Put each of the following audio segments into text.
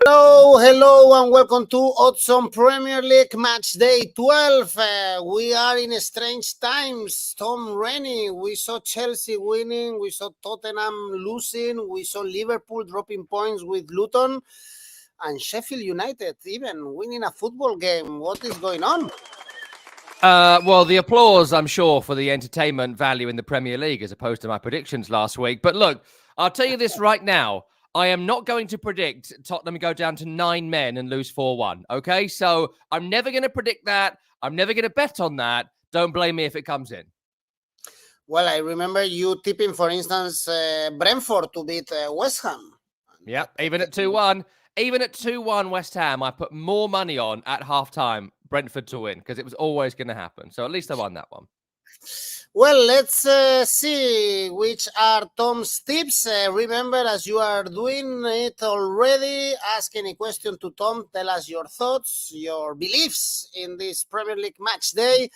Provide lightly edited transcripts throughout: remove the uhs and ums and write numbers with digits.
Hello, and welcome to Odds on Premier League Match Day 12. We are in strange times. Tom Rennie, we saw Chelsea winning, we saw Tottenham losing, we saw Liverpool dropping points with Luton, and Sheffield United even winning a football game. What is going on? Well, the applause, I'm sure, for the entertainment value in the Premier League as opposed to my predictions last week. But look, I'll tell you this right now. I am not going to predict Tottenham go down to 9 men and lose 4-1, okay? So I'm never going to predict that. I'm never going to bet on that. Don't blame me if it comes in. Well, I remember you tipping, for instance, Brentford to beat West Ham. Yeah, even at 2-1. Even at 2-1 West Ham, I put more money on at halftime Brentford to win because it was always going to happen. So at least I won that one. Well, let's see which are Tom's tips. Remember, as you are doing it already, ask any question to Tom. Tell us your thoughts, your beliefs in this Premier League match day.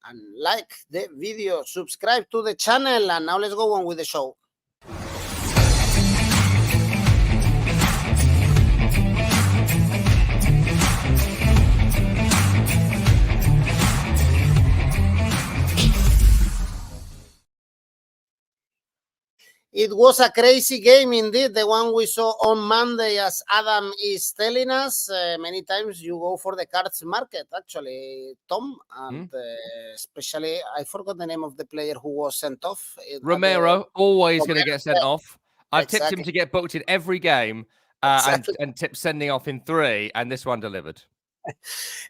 And like the video, subscribe to the channel. And now let's go on with the show. It was a crazy game indeed, the one we saw on Monday, as Adam is telling us. Many times you go for the cards market, actually, Tom, and especially, I forgot the name of the player who was sent off. Romero, always going to get sent off. I've tipped him to get booked in every game and tipped sending off in 3, and this one delivered.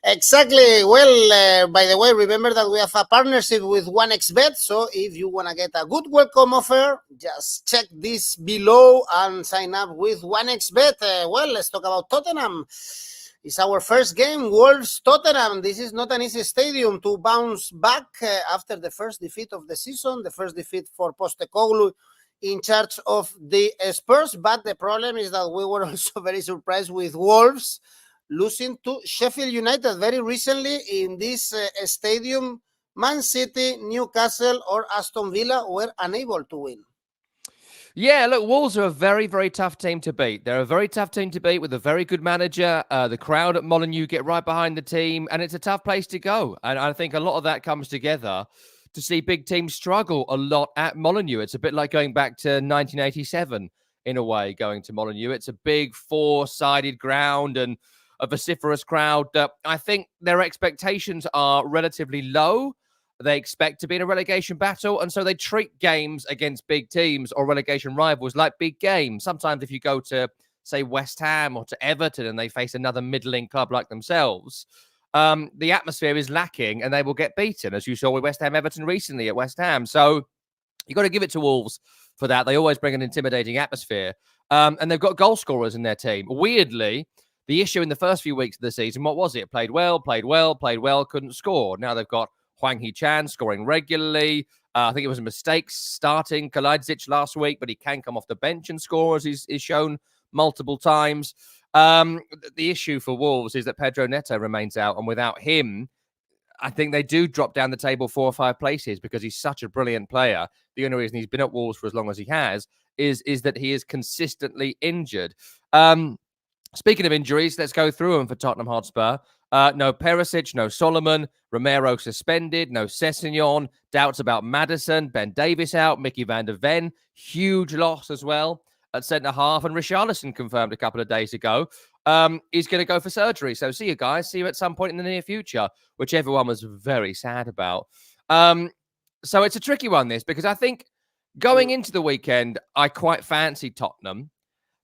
Exactly. Well, by the way, remember that we have a partnership with 1xBet. So if you want to get a good welcome offer, just check this below and sign up with 1xBet. Well, let's talk about Tottenham. It's our first game, Wolves-Tottenham. This is not an easy stadium to bounce back after the first defeat of the season, the first defeat for Postecoglou in charge of the Spurs. But the problem is that we were also very surprised with Wolves losing to Sheffield United very recently in this stadium. Man City, Newcastle, or Aston Villa were unable to win. Yeah, look, Wolves are a very, very tough team to beat. They're a very tough team to beat with a very good manager. The crowd at Molineux get right behind the team, and it's a tough place to go. And I think a lot of that comes together to see big teams struggle a lot at Molineux. It's a bit like going back to 1987 in a way, going to Molineux. It's a big 4-sided ground and a vociferous crowd. I think their expectations are relatively low. They expect to be in a relegation battle, and so they treat games against big teams or relegation rivals like big games. Sometimes if you go to, say, West Ham or to Everton and they face another middling club like themselves, the atmosphere is lacking and they will get beaten, as you saw with West Ham Everton recently at West Ham. So you've got to give it to Wolves for that. They always bring an intimidating atmosphere, and they've got goal scorers in their team. Weirdly, the issue in the first few weeks of the season, what was it? Played well, couldn't score. Now they've got Hwang Hee-chan scoring regularly. I think it was a mistake starting Kalajdzic last week, but he can come off the bench and score, as he's shown multiple times. The issue for Wolves is that Pedro Neto remains out, and without him, I think they do drop down the table 4 or 5 places because he's such a brilliant player. The only reason he's been at Wolves for as long as he has is that he is consistently injured. Speaking of injuries, let's go through them for Tottenham Hotspur. No Perisic, no Solomon, Romero suspended, no Sessegnon, doubts about Maddison, Ben Davies out, Mickey van der Ven, huge loss as well at centre-half, and Richarlison confirmed a couple of days ago he's going to go for surgery. So see you guys, see you at some point in the near future, which everyone was very sad about. So it's a tricky one, this, because I think going into the weekend, I quite fancy Tottenham.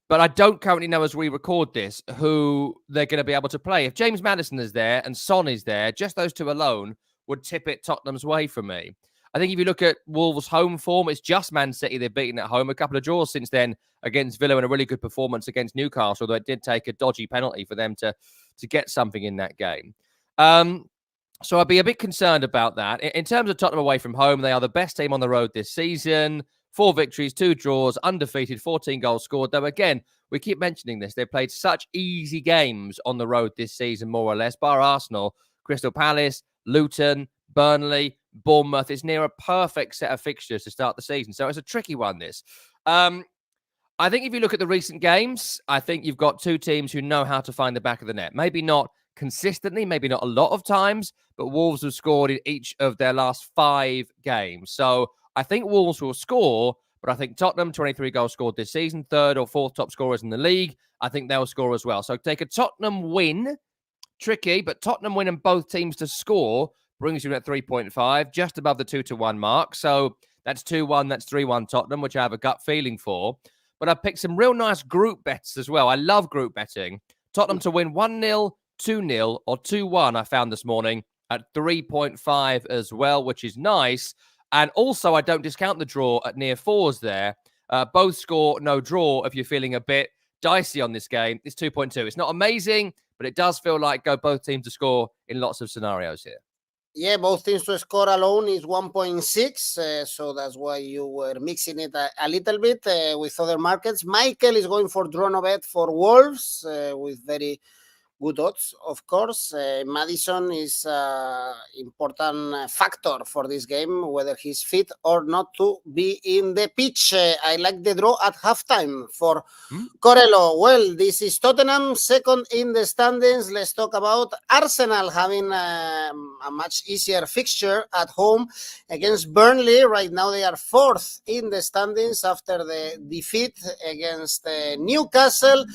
But I don't currently know, as we record this, who they're going to be able to play. If James Maddison is there and Son is there, just those two alone would tip it Tottenham's way for me. I think if you look at Wolves' home form, it's just Man City they've beaten at home. A couple of draws since then against Villa and a really good performance against Newcastle, although it did take a dodgy penalty for them to get something in that game. So I'd be a bit concerned about that. In terms of Tottenham away from home, they are the best team on the road this season. 4 victories, 2 draws, undefeated, 14 goals scored. Though, again, we keep mentioning this. They've played such easy games on the road this season, more or less, bar Arsenal, Crystal Palace, Luton, Burnley, Bournemouth. It's near a perfect set of fixtures to start the season. So it's a tricky one, this. I think if you look at the recent games, I think you've got two teams who know how to find the back of the net. Maybe not consistently, maybe not a lot of times, but Wolves have scored in each of their last 5 games. So I think Wolves will score, but I think Tottenham, 23 goals scored this season, 3rd or 4th top scorers in the league. I think they'll score as well. So take a Tottenham win, tricky, but Tottenham win and both teams to score brings you at 3.5, just above the 2-1 mark. So that's 2-1, that's 3-1 Tottenham, which I have a gut feeling for. But I picked some real nice group bets as well. I love group betting. Tottenham to win 1-0, 2-0, or 2-1, I found this morning at 3.5 as well, which is nice. And also, I don't discount the draw at near 4s there. Both score, no draw. If you're feeling a bit dicey on this game, it's 2.2. It's not amazing, but it does feel like both teams to score in lots of scenarios here. Yeah, both teams to score alone is 1.6, so that's why you were mixing it a little bit with other markets. Michael is going for draw no bet for Wolves with very good odds, of course. Madison is an important factor for this game, whether he's fit or not to be in the pitch. I like the draw at halftime for Corello. Well, this is Tottenham, second in the standings. Let's talk about Arsenal having a much easier fixture at home against Burnley. Right now, they are 4th in the standings after the defeat against Newcastle.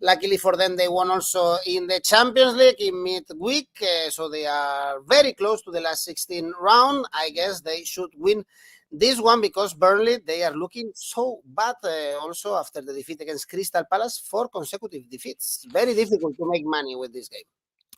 Luckily for them, they won also in the Champions League in midweek, so they are very close to the last 16 round. I guess they should win this one because Burnley, they are looking so bad also after the defeat against Crystal Palace, 4 consecutive defeats. Very difficult to make money with this game.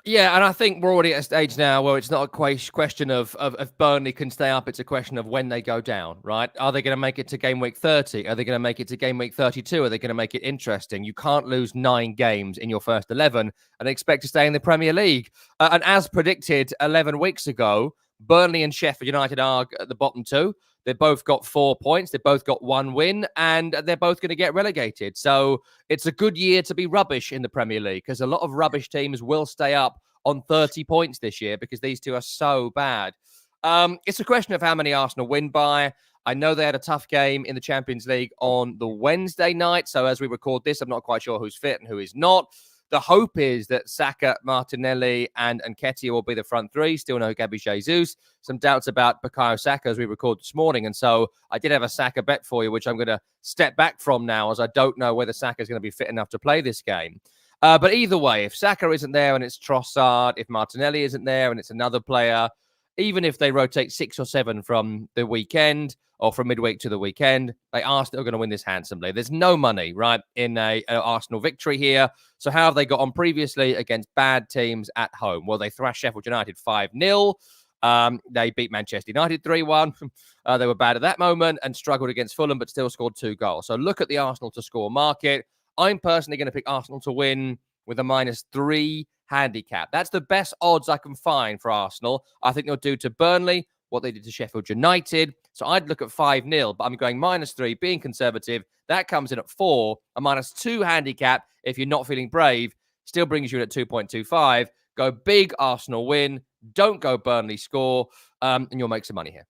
Yeah, and I think we're already at a stage now where it's not a question of if Burnley can stay up. It's a question of when they go down, right? Are they going to make it to game week 30? Are they going to make it to game week 32? Are they going to make it interesting? You can't lose 9 games in your first 11 and expect to stay in the Premier League. And as predicted 11 weeks ago, Burnley and Sheffield United are at the bottom 2. They've both got 4 points. They've both got 1 win, and they're both going to get relegated. So it's a good year to be rubbish in the Premier League because a lot of rubbish teams will stay up on 30 points this year because these two are so bad. It's a question of how many Arsenal win by. I know they had a tough game in the Champions League on the Wednesday night. So as we record this, I'm not quite sure who's fit and who is not. The hope is that Saka, Martinelli, and Nketiah will be the front 3. Still no Gabi Jesus. Some doubts about Bukayo Saka as we record this morning. And so I did have a Saka bet for you, which I'm going to step back from now as I don't know whether Saka is going to be fit enough to play this game. But either way, if Saka isn't there and it's Trossard, if Martinelli isn't there and it's another player, even if they rotate 6 or 7 from the weekend or from midweek to the weekend, they are still going to win this handsomely. There's no money, right, in a Arsenal victory here. So how have they got on previously against bad teams at home? Well, they thrashed Sheffield United 5-0. They beat Manchester United 3-1. They were bad at that moment and struggled against Fulham, but still scored 2 goals. So look at the Arsenal to score market. I'm personally going to pick Arsenal to win with a -3 handicap. That's the best odds I can find for Arsenal. I think they'll do to Burnley what they did to Sheffield United. So I'd look at 5-0, but I'm going -3, being conservative. That comes in at 4. A -2 handicap, if you're not feeling brave, still brings you in at 2.25. Go big Arsenal win. Don't go Burnley score, and you'll make some money here.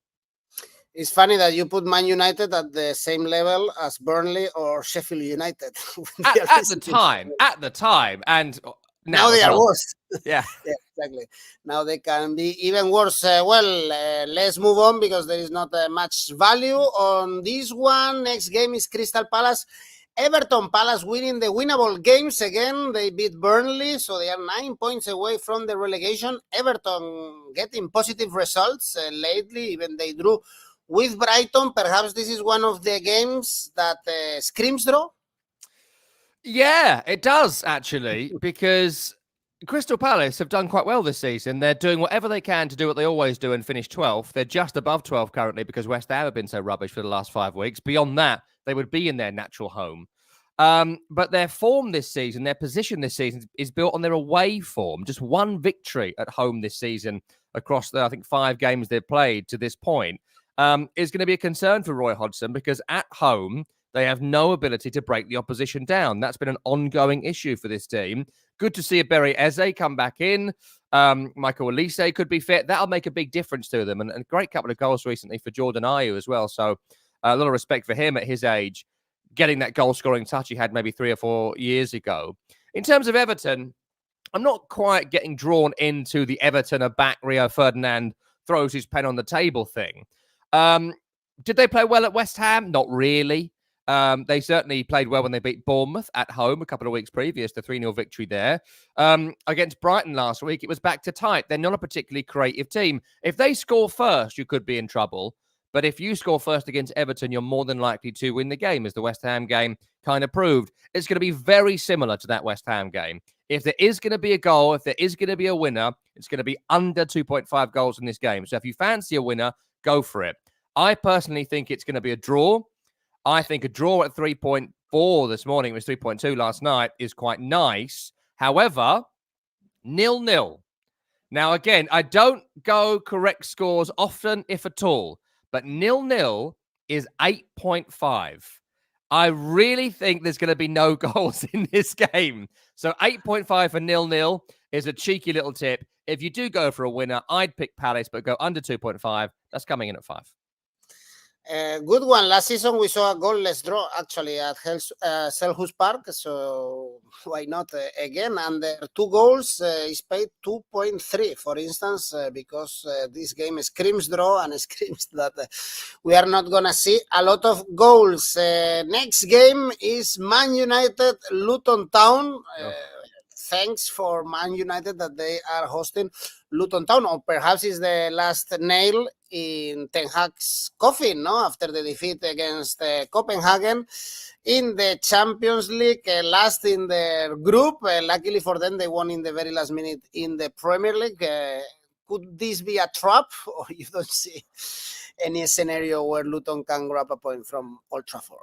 It's funny that you put Man United at the same level as Burnley or Sheffield United. at the time. And now they are worse. Yeah. Yeah, exactly. Now they can be even worse. Let's move on because there is not much value on this one. Next game is Crystal Palace. Everton. Palace winning the winnable games again. They beat Burnley, so they are 9 points away from the relegation. Everton getting positive results lately, even they drew with Brighton. Perhaps this is one of the games that screams draw. Yeah, it does actually, because Crystal Palace have done quite well this season. They're doing whatever they can to do what they always do and finish 12th. They're just above 12 currently because West Ham have been so rubbish for the last 5 weeks. Beyond that, they would be in their natural home. But their form this season, their position this season is built on their away form. Just 1 victory at home this season across the, I think, 5 games they've played to this point. Is going to be a concern for Roy Hodgson because at home, they have no ability to break the opposition down. That's been an ongoing issue for this team. Good to see a Berry Eze come back in. Michael Olise could be fit. That'll make a big difference to them. And a great couple of goals recently for Jordan Ayew as well. So a lot of respect for him at his age. getting that goal-scoring touch he had maybe 3 or 4 years ago. In terms of Everton, I'm not quite getting drawn into the Everton are back, Rio Ferdinand throws his pen on the table thing. Did they play well at West Ham? Not really. They certainly played well when they beat Bournemouth at home a couple of weeks previous, the 3-0 victory there. Against Brighton last week, it was back to tight. They're not a particularly creative team. If they score first, you could be in trouble. But if you score first against Everton, you're more than likely to win the game, as the West Ham game kind of proved. It's going to be very similar to that West Ham game. If there is going to be a goal, if there is going to be a winner, it's going to be under 2.5 goals in this game. So if you fancy a winner, go for it. I personally think it's going to be a draw. I think a draw at 3.4 this morning, it was 3.2 last night, is quite nice. However, 0-0. Now, again, I don't go correct scores often, if at all, but 0-0 is 8.5. I really think there's going to be no goals in this game. So 8.5 for 0-0 is a cheeky little tip. If you do go for a winner, I'd pick Palace, but go under 2.5. That's coming in at 5. Good one. Last season we saw a goalless draw actually at Selhurst Park, so why not again? And 2 goals is paid 2.3, for instance, because this game screams draw and screams that we are not gonna see a lot of goals. Next game is Man United Luton Town. Thanks for Man United that they are hosting Luton Town, or perhaps it's the last nail in Ten Hag's coffin, no? After the defeat against Copenhagen in the Champions League, last in their group. Luckily for them, they won in the very last minute in the Premier League. Could this be a trap, or you don't see any scenario where Luton can grab a point from Old Trafford?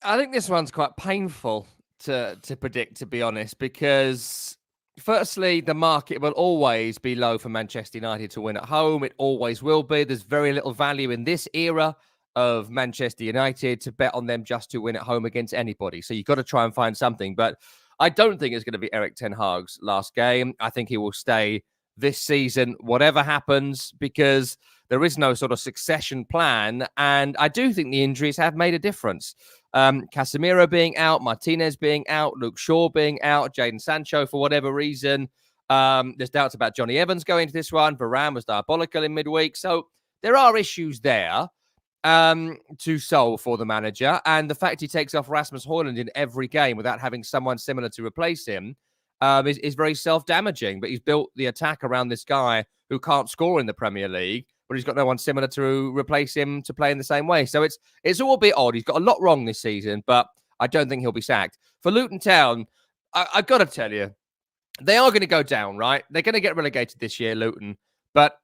I think this one's quite painful to predict, to be honest, because firstly, the market will always be low for Manchester United to win at home. It always will be. There's very little value in this era of Manchester United to bet on them just to win at home against anybody. So you've got to try and find something. But I don't think it's going to be Erik ten Hag's last game. I think he will stay this season, whatever happens, because there is no sort of succession plan. And I do think the injuries have made a difference. Casemiro being out, Martinez being out, Luke Shaw being out, Jadon Sancho for whatever reason. There's doubts about Johnny Evans going to this one. Varane was diabolical in midweek. So there are issues there to solve for the manager. And the fact he takes off Rasmus Højlund in every game without having someone similar to replace him is very self-damaging. But he's built the attack around this guy who can't score in the Premier League, but he's got no one similar to replace him to play in the same way. So it's all a bit odd. He's got a lot wrong this season, but I don't think he'll be sacked. For Luton Town, I've got to tell you, they are going to go down, right? They're going to get relegated this year, Luton. But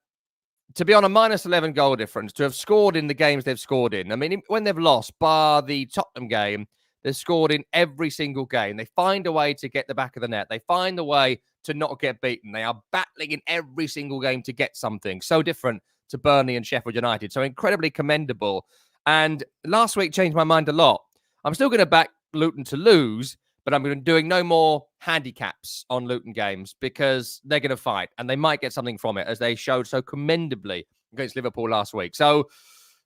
to be on a minus 11 goal difference, to have scored in the games they've scored in, I mean, when they've lost, bar the Tottenham game, they've scored in every single game. They find a way to get the back of the net. They find a way to not get beaten. They are battling in every single game to get something. So different to Burnley and Sheffield United. So incredibly commendable. And last week changed my mind a lot. I'm still going to back Luton to lose, but I'm doing no more handicaps on Luton games because they're going to fight and they might get something from it, as they showed so commendably against Liverpool last week. So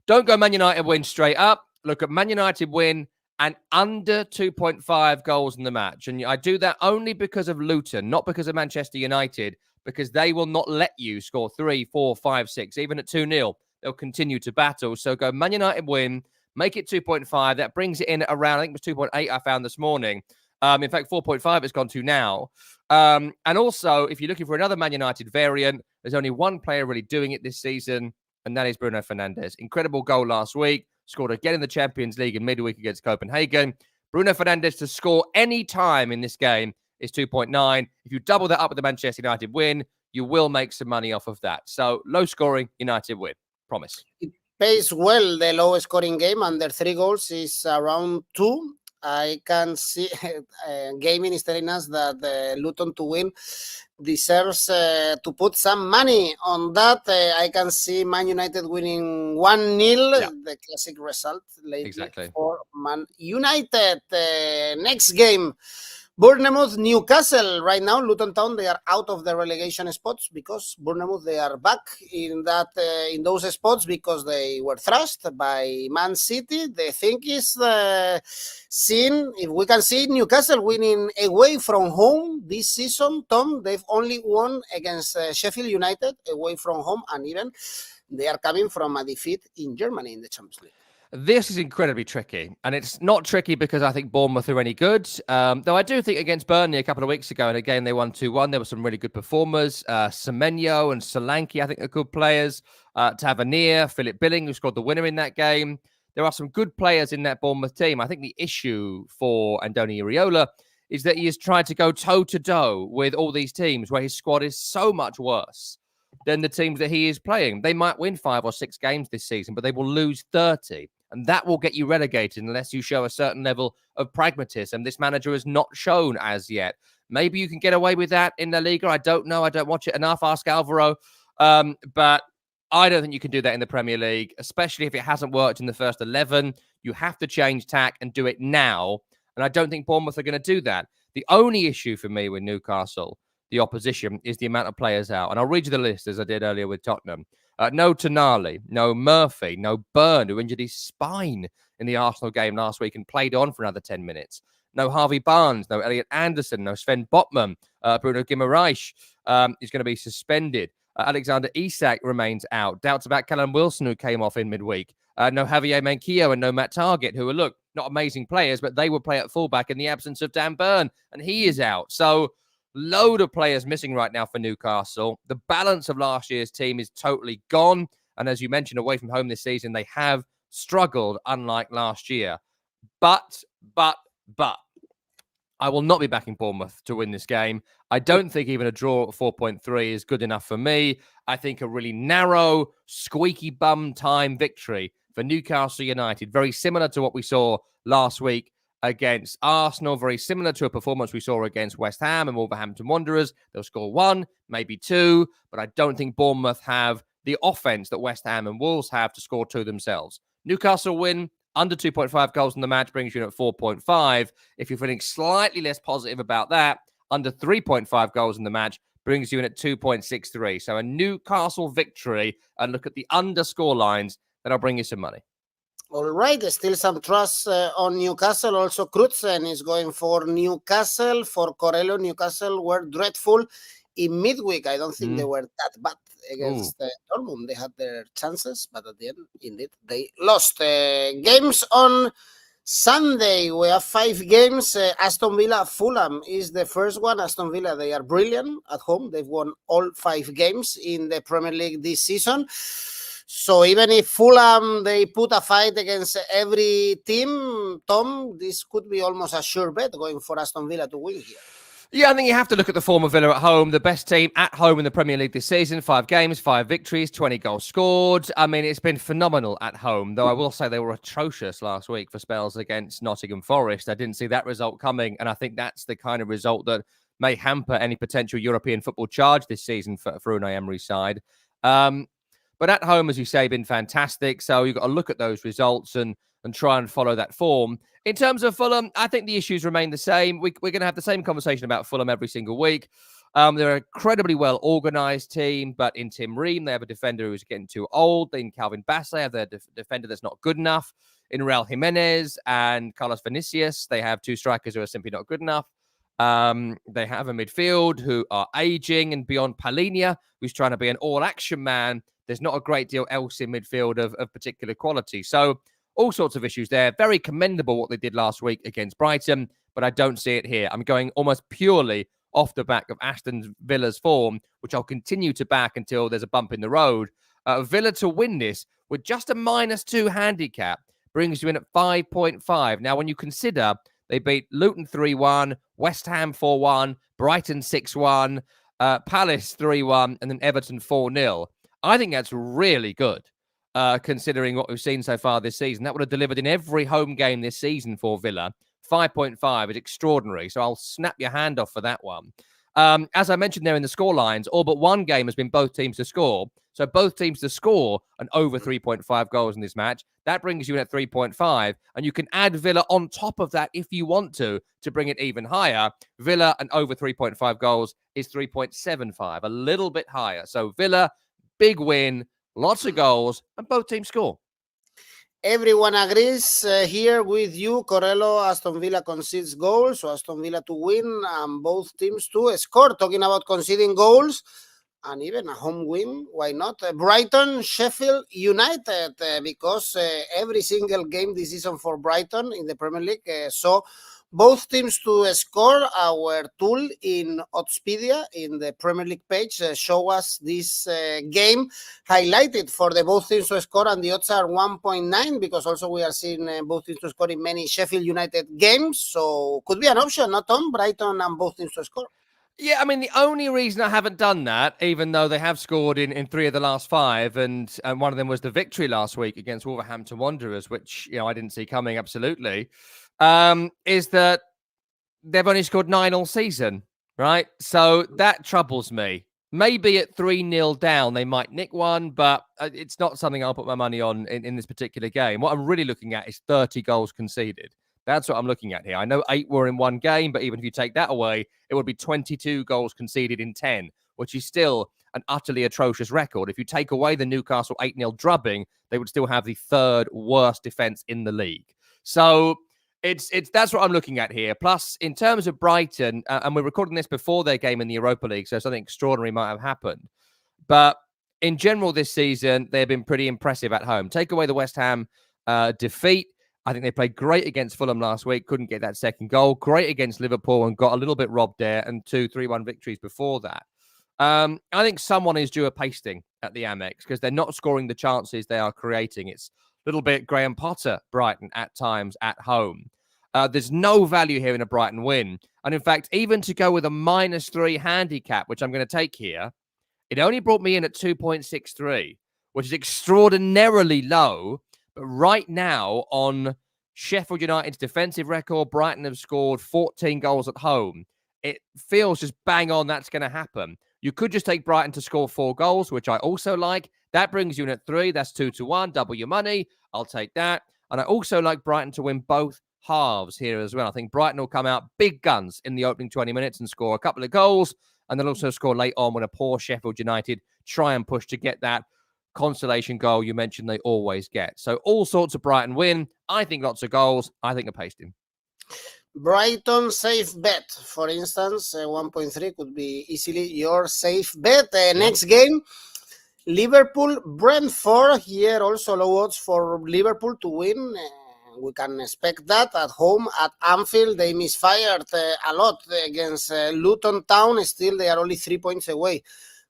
don't go Man United win straight up. Look at Man United win and under 2.5 goals in the match. And I do that only because of Luton, not because of Manchester United, because they will not let you score 3, 4, 5, 6, even at 2-0. They'll continue to battle. So go Man United win, make it 2.5. That brings it in around, I think it was 2.8 I found this morning. In fact, 4.5 it's gone to now. And also, if you're looking for another Man United variant, there's only one player really doing it this season, and that is Bruno Fernandes. Incredible goal last week. Scored again in the Champions League in midweek against Copenhagen. Bruno Fernandes to score any time in this game is 2.9. If you double that up with the Manchester United win, you will make some money off of that. So low scoring, United win. Promise. It pays well. The lowest scoring game under 3 goals is around 2. I can see Gaming is telling us that Luton to win deserves to put some money on that. I can see Man United winning 1-0, the classic result lately for Man United. Next game Bournemouth, Newcastle. Right now, Luton Town, they are out of the relegation spots because Bournemouth, they are back in in those spots because they were thrashed by Man City. The thing is, if we can see Newcastle winning away from home this season, Tom, they've only won against Sheffield United away from home, and even they are coming from a defeat in Germany in the Champions League. This is incredibly tricky, and it's not tricky because I think Bournemouth are any good. Though I do think against Burnley a couple of weeks ago, and again they won 2-1, there were some really good performers. Semenyo and Solanke, I think, are good players. Tavernier, Philip Billing, who scored the winner in that game. There are some good players in that Bournemouth team. I think the issue for Andoni Iraola is that he has tried to go toe-to-toe with all these teams where his squad is so much worse than the teams that he is playing. They might win 5 or 6 games this season, but they will lose 30. And that will get you relegated unless you show a certain level of pragmatism. This manager has not shown as yet. Maybe you can get away with that in La Liga. I don't know. I don't watch it enough. Ask Alvaro. But I don't think you can do that in the Premier League, especially if it hasn't worked in the first 11. You have to change tack and do it now. And I don't think Bournemouth are going to do that. The only issue for me with Newcastle, the opposition, is the amount of players out. And I'll read you the list as I did earlier with Tottenham. No Tonali, no Murphy, no Byrne, who injured his spine in the Arsenal game last week and played on for another 10 minutes. No Harvey Barnes, no Elliot Anderson, no Sven Botman. Bruno Guimaraes is going to be suspended. Alexander Isak remains out. Doubts about Callum Wilson, who came off in midweek. No Javier Manquillo and no Matt Targett, who are, look, not amazing players, but they will play at fullback in the absence of Dan Burn, and he is out. So load of players missing right now for Newcastle. The balance of last year's team is totally gone. And as you mentioned, away from home this season, they have struggled, unlike last year. But, I will not be backing Bournemouth to win this game. I don't think even a draw at 4.3 is good enough for me. I think a really narrow, squeaky bum time victory for Newcastle United, very similar to what we saw last week against Arsenal, very similar to a performance we saw against West Ham and Wolverhampton Wanderers. They'll score 1, maybe 2, but I don't think Bournemouth have the offense that West Ham and Wolves have to score 2 themselves. Newcastle win, under 2.5 goals in the match brings you in at 4.5. If you're feeling slightly less positive about that, under 3.5 goals in the match brings you in at 2.63. So a Newcastle victory, and look at the underscore lines, that'll bring you some money. All right, still some trust on Newcastle. Also, Crutzen is going for Newcastle. For Corello, Newcastle were dreadful in midweek. I don't think they were that bad against Dortmund. They had their chances, but at the end, indeed, they lost. Games on Sunday, we have 5 games. Aston Villa, Fulham is the first one. Aston Villa, they are brilliant at home. They've won all 5 games in the Premier League this season. So even if Fulham, they put a fight against every team, Tom, this could be almost a sure bet going for Aston Villa to win here. Yeah, I think you have to look at the form of Villa at home. The best team at home in the Premier League this season. 5 games, 5 victories, 20 goals scored. I mean, it's been phenomenal at home, though I will say they were atrocious last week for spells against Nottingham Forest. I didn't see that result coming, and I think that's the kind of result that may hamper any potential European football charge this season for Unai Emery's side. But at home, as you say, been fantastic. So you've got to look at those results and try and follow that form. In terms of Fulham, I think the issues remain the same. We're going to have the same conversation about Fulham every single week. They're an incredibly well-organised team, but in Tim Ream, they have a defender who's getting too old. In Calvin Bass, they have their defender that's not good enough. In Raul Jimenez and Carlos Vinicius, they have 2 strikers who are simply not good enough. They have a midfield who are aging, and beyond Palhinha, who's trying to be an all-action man, there's not a great deal else in midfield of particular quality. So all sorts of issues there. Very commendable what they did last week against Brighton, but I don't see it here. I'm going almost purely off the back of Aston Villa's form, which I'll continue to back until there's a bump in the road. Villa to win this with just a -2 handicap brings you in at 5.5. Now, when you consider they beat Luton 3-1, West Ham 4-1, Brighton 6-1, Palace 3-1, and then Everton 4-0. I think that's really good, considering what we've seen so far this season. That would have delivered in every home game this season for Villa. 5.5 is extraordinary, so I'll snap your hand off for that one. As I mentioned there in the score lines, all but one game has been both teams to score. So both teams to score an over 3.5 goals in this match. That brings you in at 3.5. And you can add Villa on top of that if you want to bring it even higher. Villa and over 3.5 goals is 3.75, a little bit higher. So Villa, big win, lots of goals, and both teams score. Everyone agrees here with you. Corello, Aston Villa concedes goals, so Aston Villa to win and both teams to score. Talking about conceding goals and even a home win, why not? Brighton, Sheffield United, because every single game this season for Brighton in the Premier League saw both teams to score. Our tool in Oddspedia in the Premier League page show us this game highlighted for the both teams to score, and the odds are 1.9 because also we are seeing both teams to score in many Sheffield United games. So could be an option, not Tom? Brighton and both teams to score. Yeah, I mean, the only reason I haven't done that, even though they have scored in 3 of the last 5, and one of them was the victory last week against Wolverhampton Wanderers, which, I didn't see coming, absolutely, is that they've only scored 9 all season, right? So that troubles me. Maybe at 3-0 down, they might nick one, but it's not something I'll put my money on in this particular game. What I'm really looking at is 30 goals conceded. That's what I'm looking at here. I know 8 were in one game, but even if you take that away, it would be 22 goals conceded in 10, which is still an utterly atrocious record. If you take away the Newcastle 8-0 drubbing, they would still have the 3rd worst defense in the league. So it's that's what I'm looking at here. Plus, in terms of Brighton, and we're recording this before their game in the Europa League, so something extraordinary might have happened. But in general this season, they've been pretty impressive at home. Take away the West Ham defeat. I think they played great against Fulham last week, couldn't get that second goal. Great against Liverpool and got a little bit robbed there, and 2 3-1 victories before that. I think someone is due a pasting at the Amex because they're not scoring the chances they are creating. It's a little bit Graham Potter, Brighton, at times at home. There's no value here in a Brighton win. And in fact, even to go with a -3 handicap, which I'm going to take here, it only brought me in at 2.63, which is extraordinarily low. But right now, on Sheffield United's defensive record, Brighton have scored 14 goals at home. It feels just bang on that's going to happen. You could just take Brighton to score 4 goals, which I also like. That brings you in at 3. That's 2-1. Double your money. I'll take that. And I also like Brighton to win both halves here as well. I think Brighton will come out big guns in the opening 20 minutes and score a couple of goals. And they'll also score late on when a poor Sheffield United try and push to get that consolation goal you mentioned they always get. So all sorts of Brighton win. I think lots of goals. I think a pasting. Brighton safe bet, for instance, 1.3 could be easily your safe bet. Next game, Liverpool, Brentford. Here also low odds for Liverpool to win. We can expect that at home at Anfield. They misfired a lot against Luton Town. Still, they are only 3 points away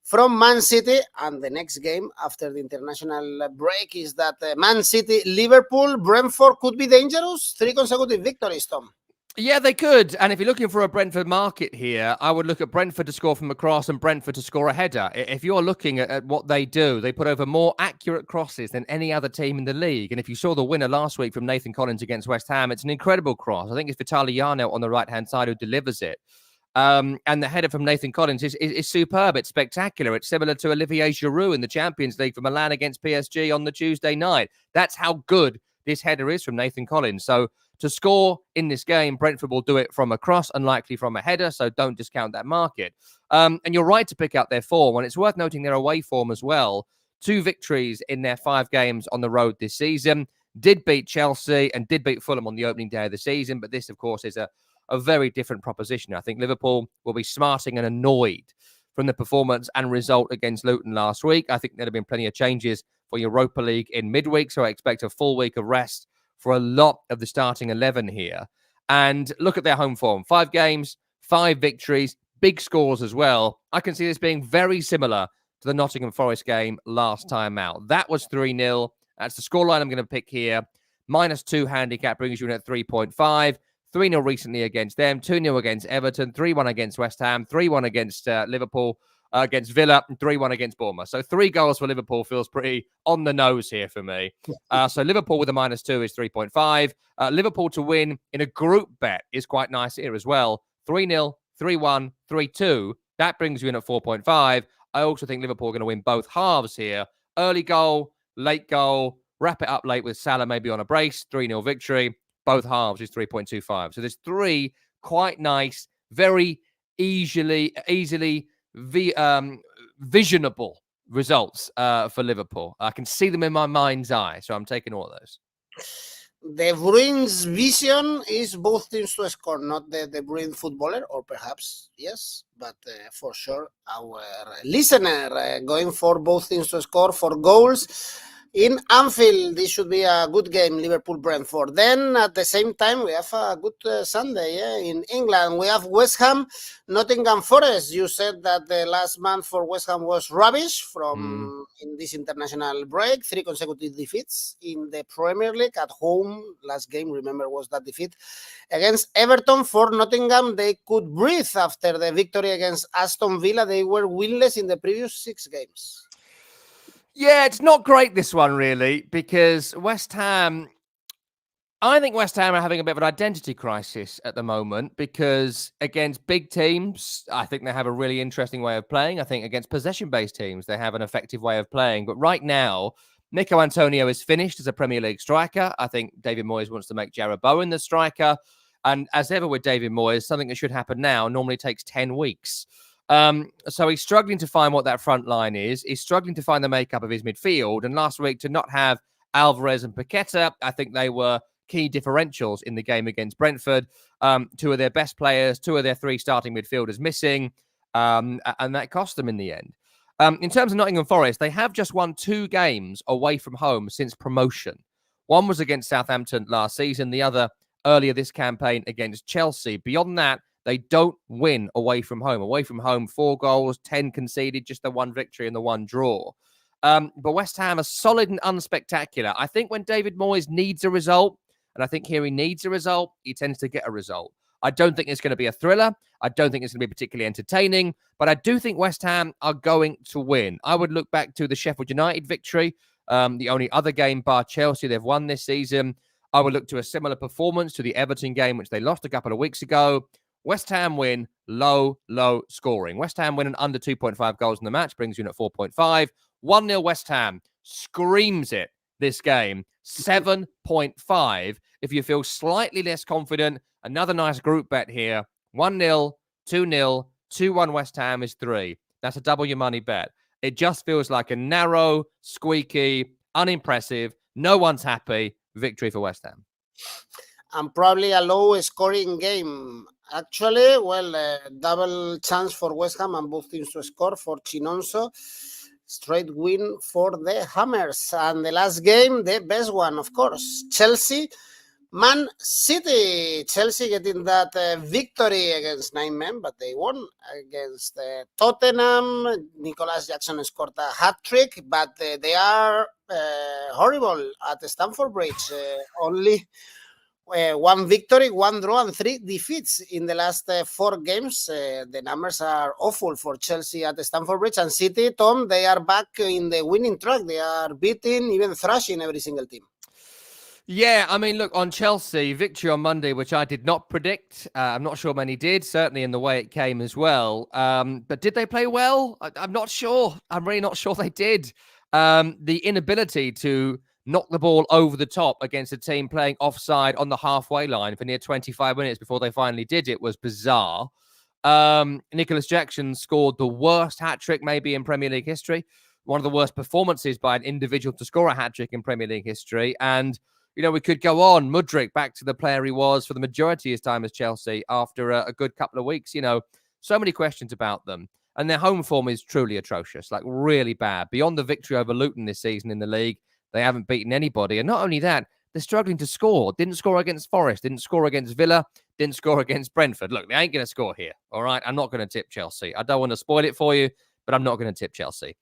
from Man City. And the next game after the international break is that Man City, Liverpool, Brentford could be dangerous. 3 consecutive victories, Tom. Yeah, they could. And if you're looking for a Brentford market here, I would look at Brentford to score from a cross and Brentford to score a header. If you're looking at what they do, they put over more accurate crosses than any other team in the league. And if you saw the winner last week from Nathan Collins against West Ham, it's an incredible cross. I think it's Vitaliano on the right-hand side who delivers it. And the header from Nathan Collins is superb. It's spectacular. It's similar to Olivier Giroud in the Champions League for Milan against PSG on the Tuesday night. That's how good this header is from Nathan Collins. So to score in this game, Brentford will do it from a cross, unlikely from a header, so don't discount that market. And you're right to pick out their form, and it's worth noting their away form as well. 2 victories in their 5 games on the road this season. Did beat Chelsea and did beat Fulham on the opening day of the season, but this, of course, is a very different proposition. I think Liverpool will be smarting and annoyed from the performance and result against Luton last week. I think there have been plenty of changes for Europa League in midweek, so I expect a full week of rest for a lot of the starting 11 here. And look at their home form. 5 games, 5 victories, big scores as well. I can see this being very similar to the Nottingham Forest game last time out. That was 3-0. That's the scoreline I'm going to pick here. -2 handicap brings you in at 3.5. 3-0 recently against them, 2-0 against Everton, 3-1 against West Ham, 3-1 against Liverpool, against Villa, and 3-1 against Bournemouth. So 3 goals for Liverpool feels pretty on the nose here for me. So Liverpool with a -2 is 3.5. Liverpool to win in a group bet is quite nice here as well. 3-0, 3-1, 3-2. That brings you in at 4.5. I also think Liverpool are going to win both halves here. Early goal, late goal, wrap it up late with Salah maybe on a brace, 3-0 victory. Both halves is 3.25. So there's three quite nice, very easily visionable results for Liverpool. I can see them in my mind's eye, so I'm taking all of those. De Bruyne's vision is both teams to score, not the De Bruyne footballer, or perhaps, yes, but for sure our listener going for both teams to score 4 goals. In Anfield, this should be a good game, Liverpool-Brentford. Then, at the same time, we have a good Sunday in England. We have West Ham, Nottingham Forest. You said that the last month for West Ham was rubbish in this international break. 3 consecutive defeats in the Premier League at home. Last game, remember, was that defeat against Everton. For Nottingham, they could breathe after the victory against Aston Villa. They were winless in the previous 6 games. Yeah, it's not great, this one, really, because I think West Ham are having a bit of an identity crisis at the moment because against big teams, I think they have a really interesting way of playing. I think against possession-based teams, they have an effective way of playing. But right now, Nico Antonio is finished as a Premier League striker. I think David Moyes wants to make Jarrod Bowen the striker. And as ever with David Moyes, something that should happen now normally takes 10 weeks. So he's struggling to find what that front line is. He's struggling to find the makeup of his midfield. And last week, to not have Alvarez and Paqueta, I think they were key differentials in the game against Brentford. 2 of their best players, 2 of their 3 starting midfielders missing, and that cost them in the end. In terms of Nottingham Forest, they have just won 2 games away from home since promotion. One was against Southampton last season, the other earlier this campaign against Chelsea. Beyond that, they don't win away from home. Away from home, 4 goals, 10 conceded, just the 1 victory and the 1 draw. But West Ham are solid and unspectacular. I think when David Moyes needs a result, and I think here he needs a result, he tends to get a result. I don't think it's going to be a thriller. I don't think it's going to be particularly entertaining, but I do think West Ham are going to win. I would look back to the Sheffield United victory, the only other game bar Chelsea they've won this season. I would look to a similar performance to the Everton game, which they lost a couple of weeks ago. West Ham win low scoring. West Ham win an under 2.5 goals in the match, brings you in at 4.5. 1-0 West Ham screams it this game. 7.5. If you feel slightly less confident, another nice group bet here. 1-0, 2-0, 2-1 West Ham is 3. That's a double your money bet. It just feels like a narrow, squeaky, unimpressive, no one's happy victory for West Ham. And probably a low-scoring game. Actually, double chance for West Ham and both teams to score for Chinonso. Straight win for the Hammers. And the last game, the best one, of course, Chelsea, Man City. Chelsea getting that victory against 9 men, but they won against Tottenham. Nicolas Jackson scored a hat-trick, but they are horrible at Stamford Bridge. Only 1 victory, 1 draw, and 3 defeats in the last 4 games. The numbers are awful for Chelsea at Stamford Bridge. And City, Tom, they are back in the winning track. They are beating, even thrashing every single team. Yeah, I mean, look, on Chelsea, victory on Monday, which I did not predict. I'm not sure many did, certainly in the way it came as well. But did they play well? I'm not sure. I'm really not sure they did. The inability to knock the ball over the top against a team playing offside on the halfway line for near 25 minutes before they finally did it was bizarre. Nicolas Jackson scored the worst hat-trick maybe in Premier League history. One of the worst performances by an individual to score a hat-trick in Premier League history. And you know, we could go on. Mudryk back to the player he was for the majority of his time as Chelsea after a good couple of weeks. You know, so many questions about them. And their home form is truly atrocious, like really bad. Beyond the victory over Luton this season in the league, they haven't beaten anybody. And not only that, they're struggling to score. Didn't score against Forest, didn't score against Villa, didn't score against Brentford. Look, they ain't going to score here, all right? I'm not going to tip Chelsea. I don't want to spoil it for you, but I'm not going to tip Chelsea.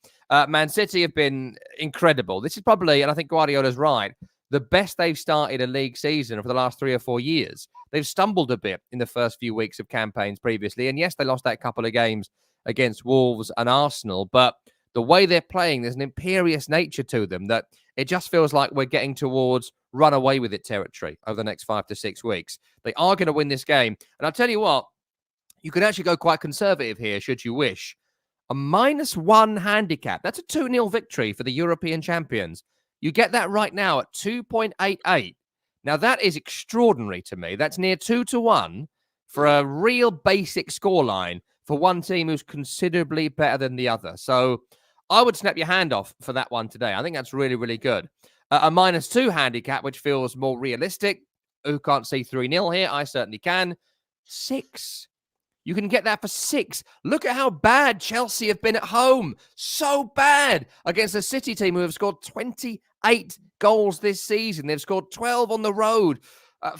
Man City have been incredible. This is probably, and I think Guardiola's right, the best they've started a league season for the last 3 or 4 years. They've stumbled a bit in the first few weeks of campaigns previously. And yes, they lost that couple of games against Wolves and Arsenal. But the way they're playing, there's an imperious nature to them that it just feels like we're getting towards run away with it territory over the next 5 to 6 weeks. They are going to win this game. And I'll tell you what, You can actually go quite conservative here, should you wish. A -1 handicap. That's a 2-0 victory for the European champions. You get that right now at 2.88. Now, that is extraordinary to me. That's near 2-1 for a real basic scoreline for one team who's considerably better than the other. So I would snap your hand off for that one today. I think that's really, really good. A -2 handicap, which feels more realistic. Who can't see 3-0 here? I certainly can. 6. You can get that for 6. Look at how bad Chelsea have been at home. So bad against a City team who have scored 28 goals this season. They've scored 12 on the road,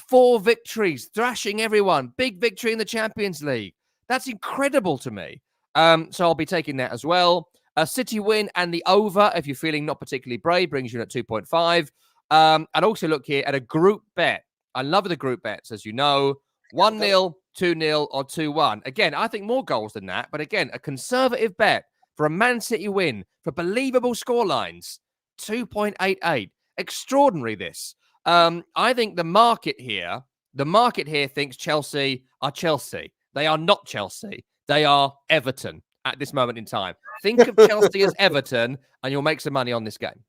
4 victories, thrashing everyone. Big victory in the Champions League. That's incredible to me. So I'll be taking that as well. A City win and the over, if you're feeling not particularly brave, brings you in at 2.5. I'd also look here at a group bet. I love the group bets, as you know. 1-0, 2-0, or 2-1. Again, I think more goals than that. But again, a conservative bet for a Man City win, for believable scorelines, 2.88. Extraordinary, this. I think the market here thinks Chelsea are Chelsea. They are not Chelsea. They are Everton at this moment in time. Think of Chelsea as Everton, and you'll make some money on this game.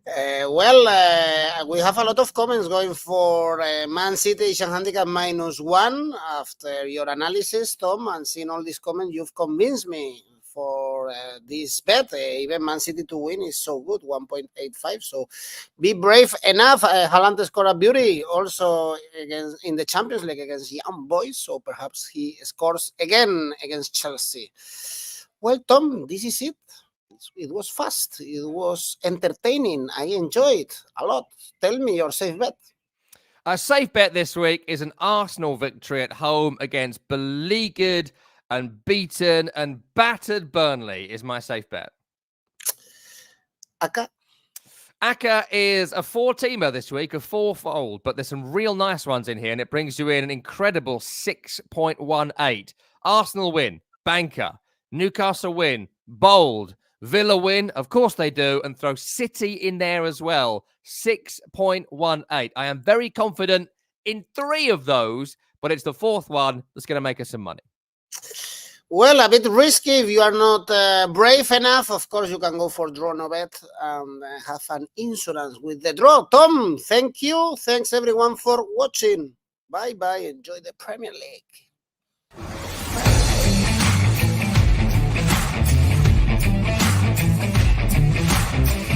We have a lot of comments going for Man City Asian handicap -1 after your analysis, Tom, and seeing all these comments, you've convinced me for this bet. Even Man City to win is so good, 1.85. So be brave enough. Haaland scored a beauty also in the Champions League against Young Boys, so perhaps he scores again against Chelsea. Well, Tom, this is it. It was fast. It was entertaining. I enjoyed a lot. Tell me your safe bet. A safe bet this week is an Arsenal victory at home against beleaguered and beaten and battered Burnley is my safe bet. ACCA is a 4-teamer this week, a 4-fold, but there's some real nice ones in here, and it brings you in an incredible 6.18. Arsenal win, banker. Newcastle win, bold. Villa win, of course they do, and throw City in there as well, 6.18. I am very confident in 3 of those, but it's the 4th one that's going to make us some money. Well, a bit risky if you are not brave enough. Of course, you can go for draw no bet and have an insurance with the draw. Tom, thank you. Thanks everyone for watching. Bye-bye. Enjoy the Premier League.